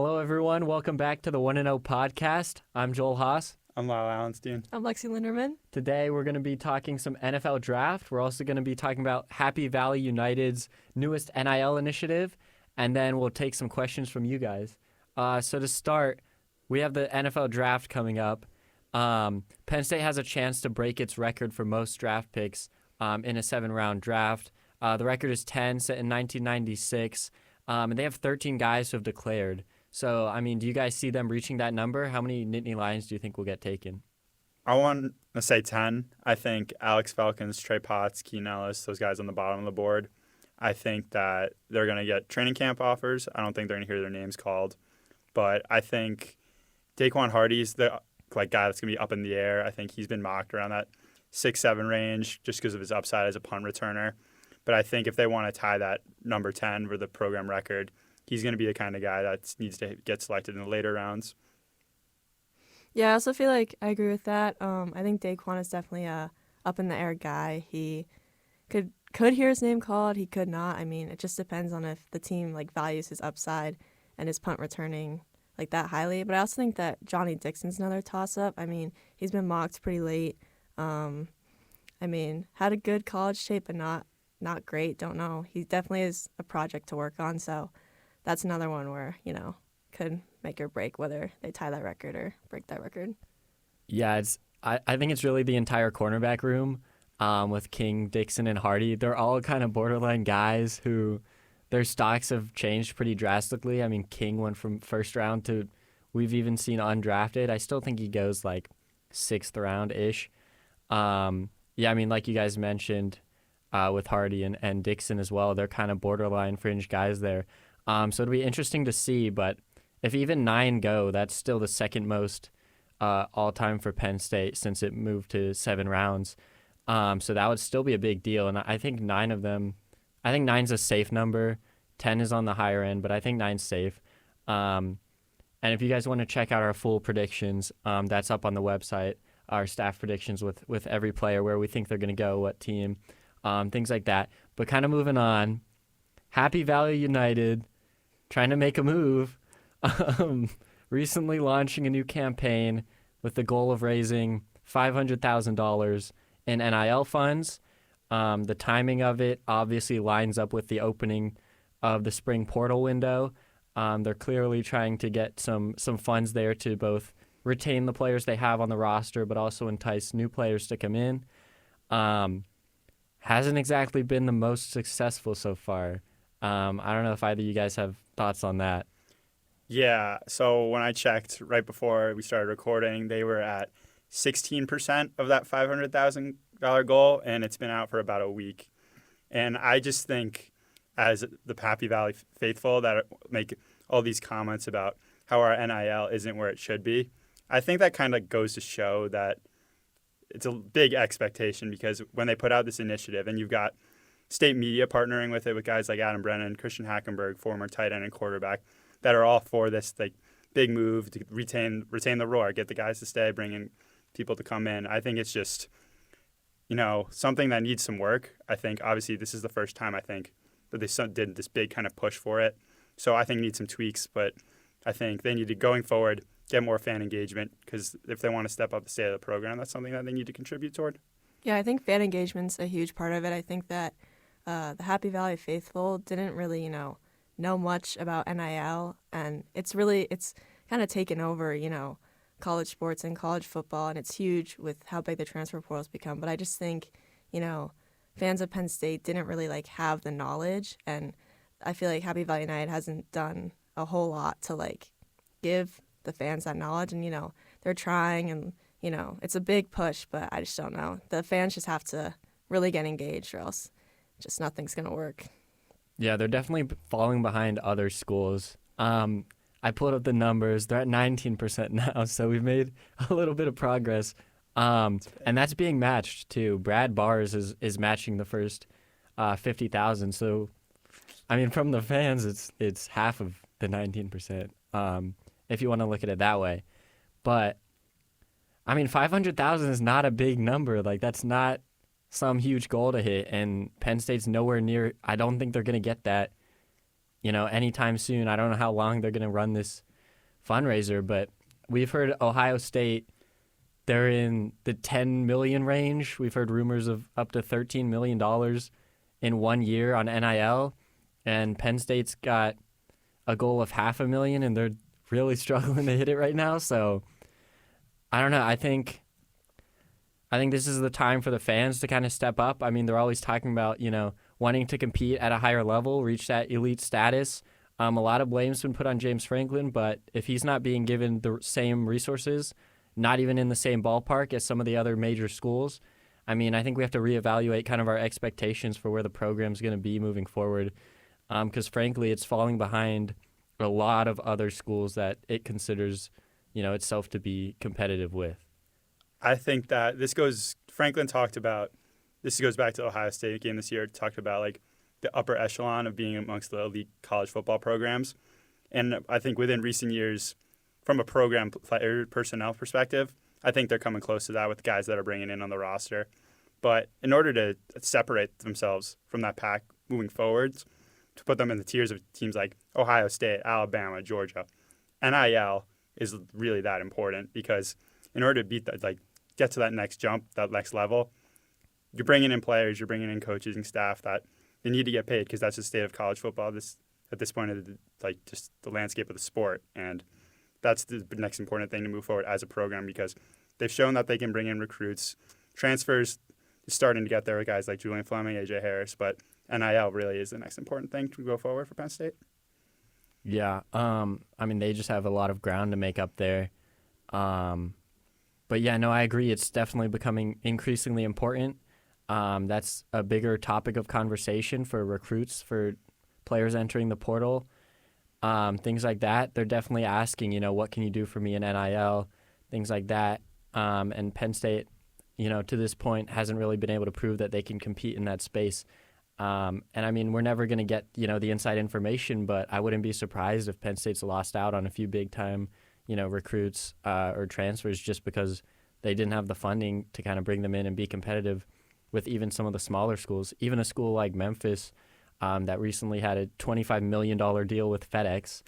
Hello, everyone. Welcome back to the 1-0 podcast. I'm Joel Haas. I'm Lyle Alenstein. I'm Lexie Linderman. Today, we're going to be talking some NFL Draft. We're also going to be talking about Happy Valley United's newest NIL initiative, and then we'll take some questions from you guys. So to start, we have the NFL Draft coming up. Penn State has a chance to break its record for most draft picks in a 7-round draft. The record is 10, set in 1996, and they have 13 guys who have declared. So, I mean, do you guys see them reaching that number? How many Nittany Lions do you think will get taken? I want to say 10. I think Alex Falcons, Trey Potts, Keenan Ellis, those guys on the bottom of the board, I think that they're going to get training camp offers. I don't think they're going to hear their names called. But I think Daquan Hardy's the guy that's going to be up in the air. I think he's been mocked around that 6-7 range just because of his upside as a punt returner. But I think if they want to tie that number 10 for the program record, he's going to be the kind of guy that needs to get selected in the later rounds. Yeah, I also feel like I agree with that. I think Daquan is definitely a up-in-the-air guy. He could hear his name called. He could not. I mean, it just depends on if the team values his upside and his punt returning that highly. But I also think that Johnny Dixon's another toss-up. I mean, he's been mocked pretty late. I mean, had a good college tape, but not great. Don't know. He definitely is a project to work on, so that's another one where, could make or break whether they tie that record or break that record. Yeah, I think it's really the entire cornerback room with King, Dixon, and Hardy. They're all kind of borderline guys who their stocks have changed pretty drastically. I mean, King went from first round to we've even seen undrafted. I still think he goes sixth round-ish. Yeah, I mean, like you guys mentioned with Hardy and Dixon as well, they're kind of borderline fringe guys there. So it'll be interesting to see, but if even 9 go, that's still the second most all-time for Penn State since it moved to 7 rounds. So that would still be a big deal, and I think 9 of them, I think 9's a safe number. 10 is on the higher end, but I think 9's safe. And if you guys want to check out our full predictions, that's up on the website, our staff predictions with every player, where we think they're going to go, what team, things like that. But kind of moving on, Happy Valley United trying to make a move, recently launching a new campaign with the goal of raising $500,000 in NIL funds. The timing of it obviously lines up with the opening of the spring portal window. They're clearly trying to get some funds there to both retain the players they have on the roster, but also entice new players to come in. Hasn't exactly been the most successful so far. I don't know if either of you guys have thoughts on that. Yeah, so when I checked right before we started recording, they were at 16% of that $500,000 goal, and it's been out for about a week. And I just think, as the Happy Valley faithful that make all these comments about how our NIL isn't where it should be, I think that kind of goes to show that it's a big expectation, because when they put out this initiative and you've got state media partnering with it with guys like Adam Brennan, Christian Hackenberg, former tight end and quarterback, that are all for this big move to retain the roar, get the guys to stay, bring in people to come in. I think it's just, something that needs some work. I think obviously this is the first time I think that they did this big kind of push for it. So I think it needs some tweaks, but I think they need to, going forward, get more fan engagement, because if they want to step up the state of the program, that's something that they need to contribute toward. Yeah, I think fan engagement's a huge part of it. I think that the Happy Valley faithful didn't really, know much about NIL, and it's kind of taken over, college sports and college football, and it's huge with how big the transfer portal's become. But I just think, fans of Penn State didn't really have the knowledge, and I feel like Happy Valley United hasn't done a whole lot to give the fans that knowledge, and they're trying, and it's a big push, but I just don't know. The fans just have to really get engaged, or else just nothing's gonna work. Yeah, they're definitely falling behind other schools. I pulled up the numbers. They're at 19% now, so we've made a little bit of progress. And that's being matched, too. Brad Bars is matching the first 50,000. So, I mean, from the fans, it's half of the 19%, if you want to look at it that way. But, I mean, 500,000 is not a big number. That's not some huge goal to hit, and Penn State's nowhere near. I don't think they're going to get that, anytime soon. I don't know how long they're going to run this fundraiser, but we've heard Ohio State, they're in the 10 million range. We've heard rumors of up to $13 million in 1 year on NIL, and Penn State's got a goal of $500,000, and they're really struggling to hit it right now. So I don't know. I think this is the time for the fans to kind of step up. I mean, they're always talking about, wanting to compete at a higher level, reach that elite status. A lot of blame's been put on James Franklin, but if he's not being given the same resources, not even in the same ballpark as some of the other major schools, I mean, I think we have to reevaluate kind of our expectations for where the program's going to be moving forward, because frankly, it's falling behind a lot of other schools that it considers, itself to be competitive with. I think that Franklin talked about, this goes back to the Ohio State game this year, talked about like the upper echelon of being amongst the elite college football programs. And I think within recent years, from a program player personnel perspective, I think they're coming close to that with guys that are bringing in on the roster. But in order to separate themselves from that pack moving forwards, to put them in the tiers of teams like Ohio State, Alabama, Georgia, NIL is really that important, because in order to beat that, like get to that next jump, that next level, you're bringing in players, you're bringing in coaches and staff that they need to get paid, because that's the state of college football at this point of just the landscape of the sport. And that's the next important thing to move forward as a program, because they've shown that they can bring in recruits. Transfers is starting to get there with guys like Julian Fleming, AJ Harris, but NIL really is the next important thing to go forward for Penn State. Yeah, I mean, they just have a lot of ground to make up there. But yeah, no, I agree. It's definitely becoming increasingly important. That's a bigger topic of conversation for recruits, for players entering the portal, things like that. They're definitely asking, what can you do for me in NIL, things like that. And Penn State, to this point, hasn't really been able to prove that they can compete in that space. And I mean, we're never going to get, the inside information, but I wouldn't be surprised if Penn State's lost out on a few big time, recruits or transfers just because they didn't have the funding to kind of bring them in and be competitive with even some of the smaller schools. Even a school like Memphis that recently had a $25 million deal with FedEx.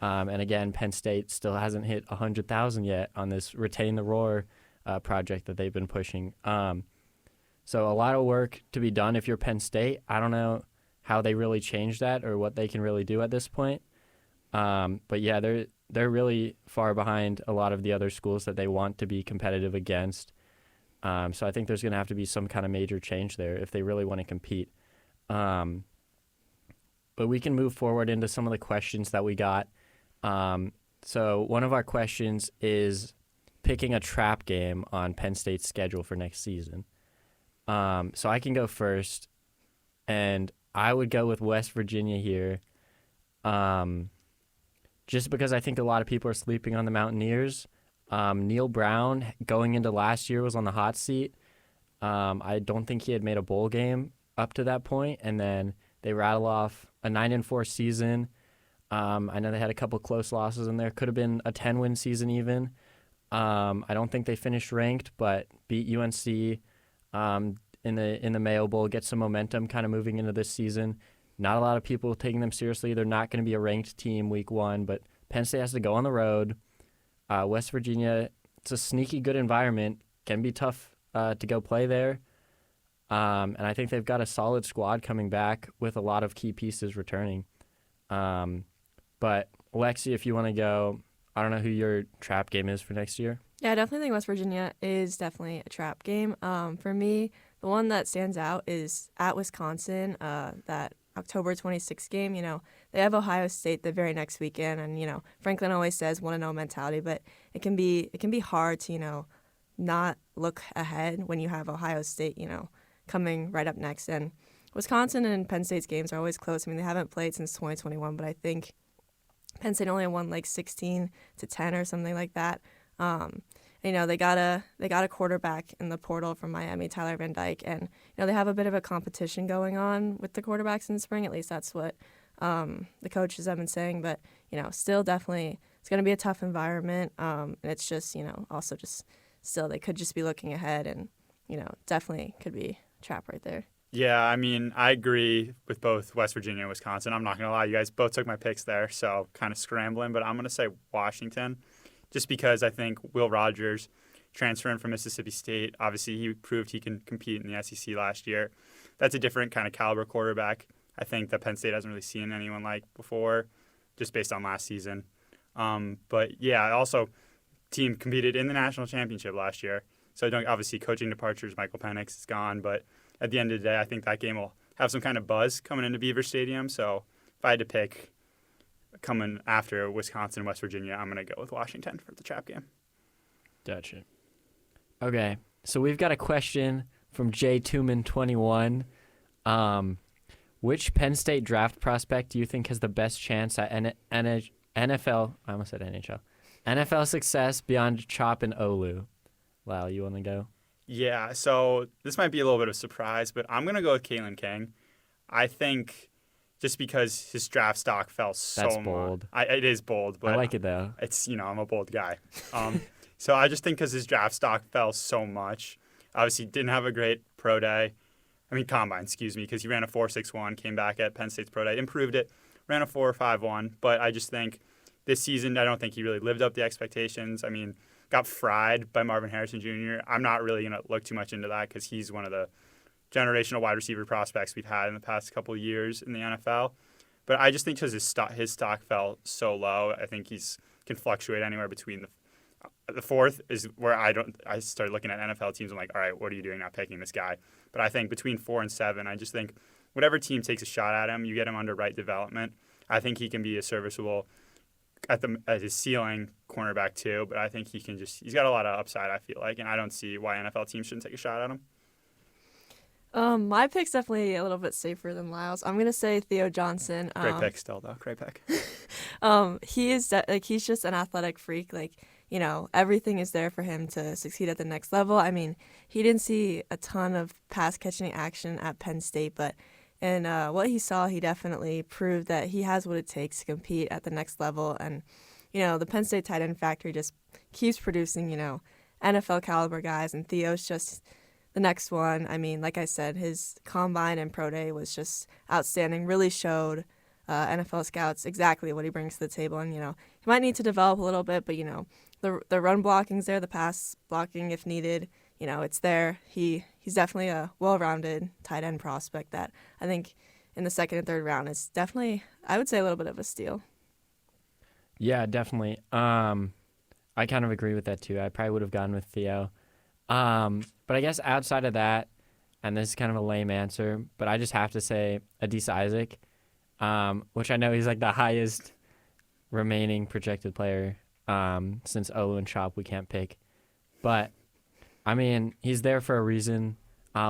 And again, Penn State still hasn't hit $100,000 yet on this Retain the Roar project that they've been pushing. So a lot of work to be done if you're Penn State. I don't know how they really change that or what they can really do at this point. But yeah, they're really far behind a lot of the other schools that they want to be competitive against. So I think there's going to have to be some kind of major change there if they really want to compete. But we can move forward into some of the questions that we got. So one of our questions is picking a trap game on Penn State's schedule for next season. So I can go first, and I would go with West Virginia here, just because I think a lot of people are sleeping on the Mountaineers. Neil Brown, going into last year, was on the hot seat. I don't think he had made a bowl game up to that point, and then they rattle off a 9-4 season. I know they had a couple close losses in there. Could have been a 10-win season even. I don't think they finished ranked, but beat UNC in the Mayo Bowl, get some momentum kind of moving into this season. Not a lot of people taking them seriously. They're not going to be a ranked team week one, but Penn State has to go on the road. West Virginia, it's a sneaky good environment. Can be tough to go play there. And I think they've got a solid squad coming back with a lot of key pieces returning. But Lexie, if you want to go, I don't know who your trap game is for next year. Yeah, I definitely think West Virginia is definitely a trap game. For me, the one that stands out is at Wisconsin, that October 26th game. They have Ohio State the very next weekend, and Franklin always says 1-0 mentality, but it can be hard to not look ahead when you have Ohio State coming right up next. And Wisconsin and Penn State's games are always close. I mean, they haven't played since 2021, but I think Penn State only won like 16-10 or something like that. They got a quarterback in the portal from Miami, Tyler Van Dyke, and they have a bit of a competition going on with the quarterbacks in the spring. At least that's what the coaches have been saying. But still definitely it's going to be a tough environment. And it's just also just still they could just be looking ahead, and definitely could be a trap right there. Yeah, I mean, I agree with both West Virginia and Wisconsin. I'm not going to lie. You guys both took my picks there, so kind of scrambling. But I'm going to say Washington just because I think Will Rogers transferring from Mississippi State, obviously he proved he can compete in the SEC last year. That's a different kind of caliber quarterback. I think that Penn State hasn't really seen anyone like before just based on last season. But, yeah, also team competed in the national championship last year. So obviously coaching departures, Michael Penix is gone, but at the end of the day, I think that game will have some kind of buzz coming into Beaver Stadium. So if I had to pick coming after Wisconsin, West Virginia, I'm going to go with Washington for the trap game. Gotcha. Okay, so we've got a question from J. Tooman21. Which Penn State draft prospect do you think has the best chance at NFL? I almost said NHL. NFL success beyond Chop and Olu. Lyle, you want to go? Yeah, so this might be a little bit of a surprise, but I'm going to go with Kalen King. I think just because his draft stock fell so much. That's bold. It is bold, but I like it, though. It's, I'm a bold guy. So I just think because his draft stock fell so much, obviously didn't have a great combine, because he ran a 4.61, came back at Penn State's pro day, improved it, ran a 4.51, but I just think this season, I don't think he really lived up to the expectations. I mean, got fried by Marvin Harrison Jr. I'm not really going to look too much into that because he's one of the generational wide receiver prospects we've had in the past couple of years in the NFL. But I just think because his stock fell so low, I think can fluctuate anywhere between the fourth is where I started looking at NFL teams. I'm like, all right, what are you doing not picking this guy? But I think between 4 and 7, I just think whatever team takes a shot at him, you get him under right development. I think he can be a serviceable at his ceiling cornerback too, but I think he's got a lot of upside, I feel like, and I don't see why NFL teams shouldn't take a shot at him. My pick's definitely a little bit safer than Lyle's. I'm gonna say Theo Johnson. Great pick still, though. Great pick. He is he's just an athletic freak. Everything is there for him to succeed at the next level. I mean, he didn't see a ton of pass catching action at Penn State, but in what he saw, he definitely proved that he has what it takes to compete at the next level. And the Penn State tight end factory just keeps producing NFL caliber guys, and Theo's just the next one. I mean, like I said, his combine and pro day was just outstanding. Really showed NFL scouts exactly what he brings to the table. And he might need to develop a little bit, but the run blocking's there, the pass blocking if needed. It's there. He's definitely a well-rounded tight end prospect that I think in the second and third round is definitely, I would say, a little bit of a steal. Yeah, definitely. I kind of agree with that too. I probably would have gone with Theo. But I guess outside of that, and this is kind of a lame answer, but I just have to say Adisa Isaac, which I know he's like the highest remaining projected player since Olu and Chop we can't pick. But, I mean, he's there for a reason.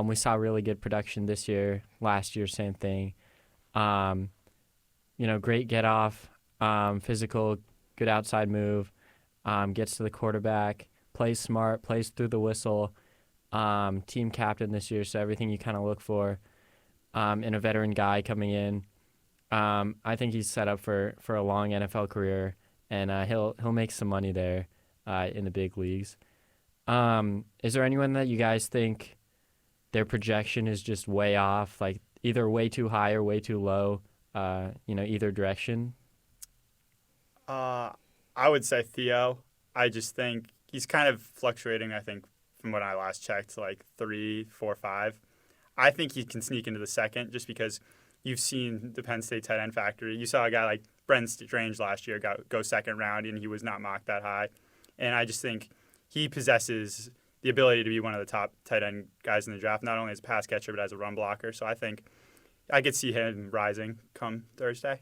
We saw really good production this year. Last year, same thing. Great get-off, physical, good outside move, gets to the quarterback, plays smart, plays through the whistle, team captain this year, so everything you kind of look for in a veteran guy coming in. I think he's set up for a long NFL career, and he'll make some money there in the big leagues. Is there anyone that you guys think their projection is just way off, like either way too high or way too low, either direction? I would say Theo. I just think he's kind of fluctuating, I think, from when I last checked, like 3, 4, 5. I think he can sneak into the second just because you've seen the Penn State tight end factory. You saw a guy like Brenton Strange last year go second round, and he was not mocked that high. And I just think he possesses the ability to be one of the top tight end guys in the draft, not only as a pass catcher but as a run blocker. So I think I could see him rising come Thursday.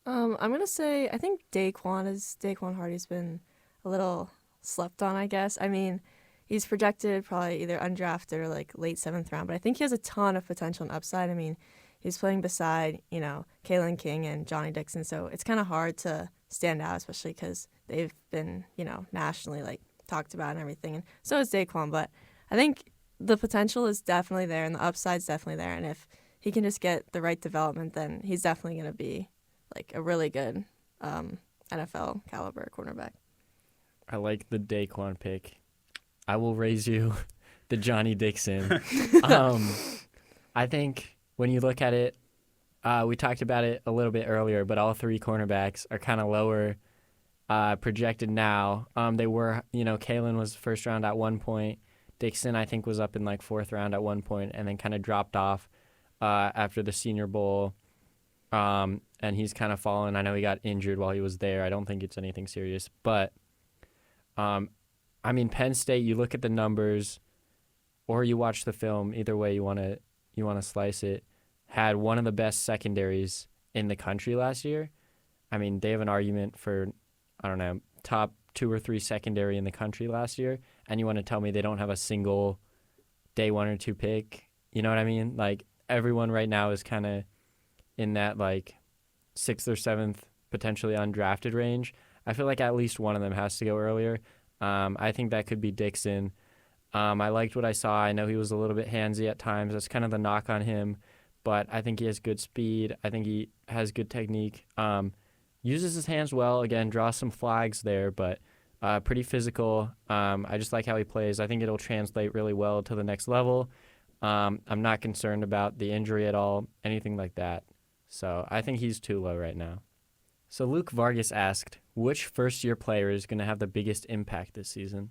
I'm going to say I think Daquan Hardy's been a little slept on, I guess. I mean, he's projected probably either undrafted or like late 7th round, but I think he has a ton of potential and upside. I mean, he's playing beside, Kalen King and Johnny Dixon, so it's kind of hard to stand out, especially because they've been, nationally talked about and everything. And so is Daquan, but I think the potential is definitely there and the upside's definitely there. And if he can just get the right development, then he's definitely going to be a really good NFL caliber cornerback. I like the Daquan pick. I will raise you the Johnny Dixon. I think when you look at it, we talked about it a little bit earlier, but all three cornerbacks are kind of lower projected now. They were, Kalen was first round at one point. Dixon, I think, was up in like fourth round at one point and then kind of dropped off after the Senior Bowl. And he's kind of fallen. I know he got injured while he was there. I don't think it's anything serious. But, Penn State, you look at the numbers or you watch the film, either way you want to slice it, had one of the best secondaries in the country last year. They have an argument for, I don't know, top 2 or 3 secondary in the country last year, and you want to tell me they don't have a single day 1 or 2 pick? You know what I mean? Like, everyone right now is kind of in that, like, 6th or 7th, potentially undrafted range. I feel like at least one of them has to go earlier. I think that could be Dixon. I liked what I saw. I know he was a little bit handsy at times. That's kind of the knock on him, but I think he has good speed. I think he has good technique. Uses his hands well. Again, draws some flags there, but pretty physical. I just like how he plays. I think it'll translate really well to the next level. I'm not concerned about the injury at all, anything like that. So I think he's too low right now. So Luke Vargas asked, which first-year player is going to have the biggest impact this season?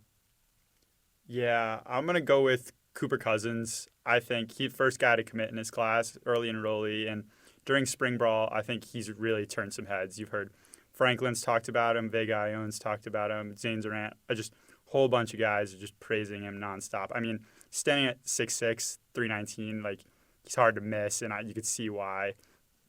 Yeah, I'm going to go with Cooper Cousins. I think he's the first guy to commit in his class, early enrollee, and during spring ball, I think he's really turned some heads. You've heard Franklin's talked about him, Vega Ione's talked about him, Zane Durant, just a whole bunch of guys are just praising him nonstop. Standing at 6'6", 319, like, he's hard to miss, and you could see why.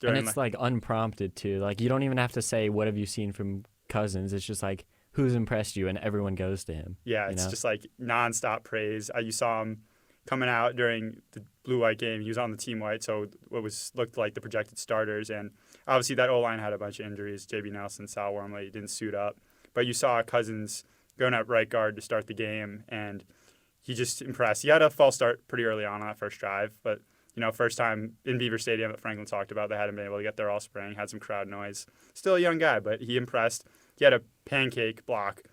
And it's, like, unprompted, too. Like, you don't even have to say, what have you seen from Cousins? It's just, like, who's impressed you, and everyone goes to him. Yeah, it's just, like, nonstop praise. You saw him coming out during the blue-white game. He was on the team white, so what looked like the projected starters. And obviously that O-line had a bunch of injuries. J.B. Nelson, Sal Wormley didn't suit up. But you saw Cousins going at right guard to start the game, and he just impressed. He had a false start pretty early on that first drive, but first time in Beaver Stadium that Franklin talked about, they hadn't been able to get there all spring, had some crowd noise. Still a young guy, but he impressed. He had a pancake block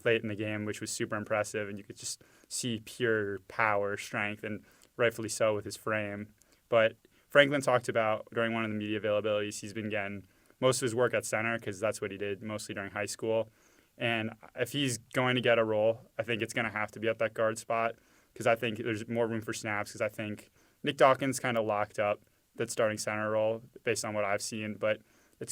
late in the game, which was super impressive, and you could just see pure power, strength, and rightfully so with his frame. But Franklin talked about during one of the media availabilities, he's been getting most of his work at center because that's what he did mostly during high school. And if he's going to get a role, I think it's going to have to be at that guard spot because I think there's more room for snaps because I think Nick Dawkins kind of locked up that starting center role based on what I've seen, but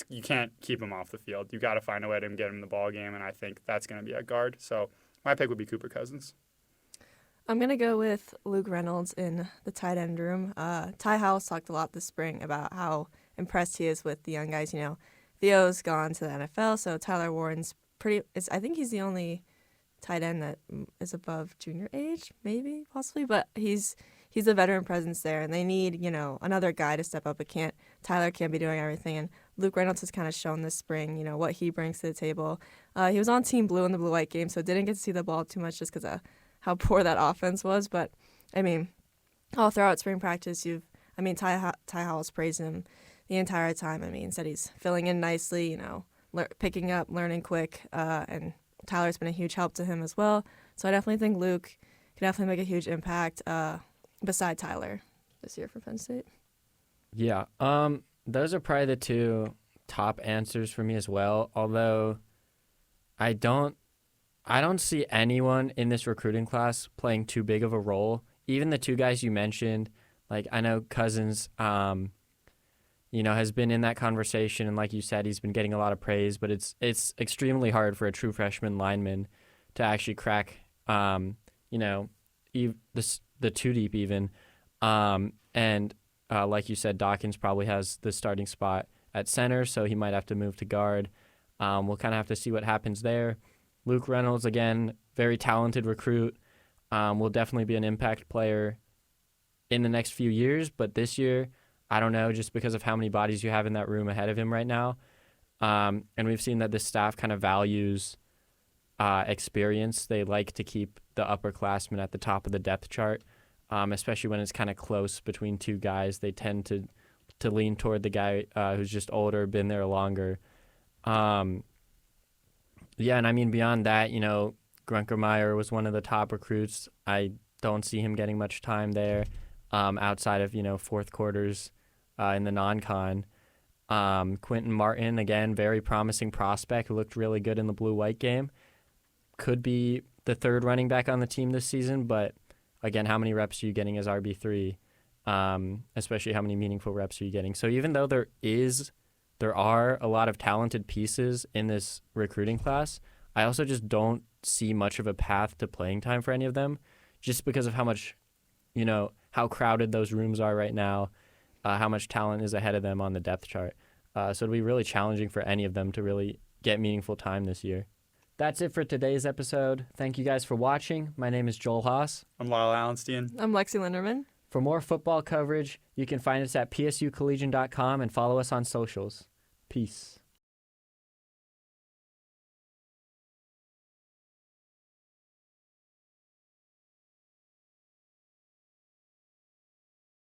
you can't keep him off the field. You got to find a way to get him in the ball game, and I think that's going to be at guard. So my pick would be Cooper Cousins. I'm going to go with Luke Reynolds in the tight end room. Ty Howell's talked a lot this spring about how impressed he is with the young guys. Theo's gone to the NFL, so Tyler Warren's I think he's the only tight end that is above junior age, maybe, possibly, but he's a veteran presence there, and they need, another guy to step up. Tyler can't be doing everything, and Luke Reynolds has kind of shown this spring, what he brings to the table. He was on Team Blue in the blue-white game, so didn't get to see the ball too much just because of how poor that offense was, but, all throughout spring practice, Ty Howell's praised him the entire time. Said he's filling in nicely, picking up, learning quick, and Tyler's been a huge help to him as well. So I definitely think Luke can definitely make a huge impact beside Tyler this year for Penn State. Yeah, those are probably the two top answers for me as well, although I don't see anyone in this recruiting class playing too big of a role. Even the two guys you mentioned, like I know Cousins, has been in that conversation, and like you said, he's been getting a lot of praise. But it's extremely hard for a true freshman lineman to actually crack, the two deep even, and like you said, Dawkins probably has the starting spot at center, so he might have to move to guard. We'll kind of have to see what happens there. Luke Reynolds, again, very talented recruit, will definitely be an impact player in the next few years, but this year, I don't know, just because of how many bodies you have in that room ahead of him right now. And we've seen that this staff kind of values experience. They like to keep the upperclassmen at the top of the depth chart, especially when it's kind of close between two guys. They tend to lean toward the guy who's just older, been there longer. And beyond that, Grunkermeyer was one of the top recruits. I don't see him getting much time there. outside of fourth quarters in the non-con. Quentin Martin, again, very promising prospect, who looked really good in the blue-white game. Could be the third running back on the team this season, but again, how many reps are you getting as RB3? Especially how many meaningful reps are you getting? So even though there are a lot of talented pieces in this recruiting class, I also just don't see much of a path to playing time for any of them, just because of how much, how crowded those rooms are right now, how much talent is ahead of them on the depth chart. So it'll be really challenging for any of them to really get meaningful time this year. That's it for today's episode. Thank you guys for watching. My name is Joel Haas. I'm Lyle Alenstein. I'm Lexie Linderman. For more football coverage, you can find us at psucollegian.com and follow us on socials. Peace.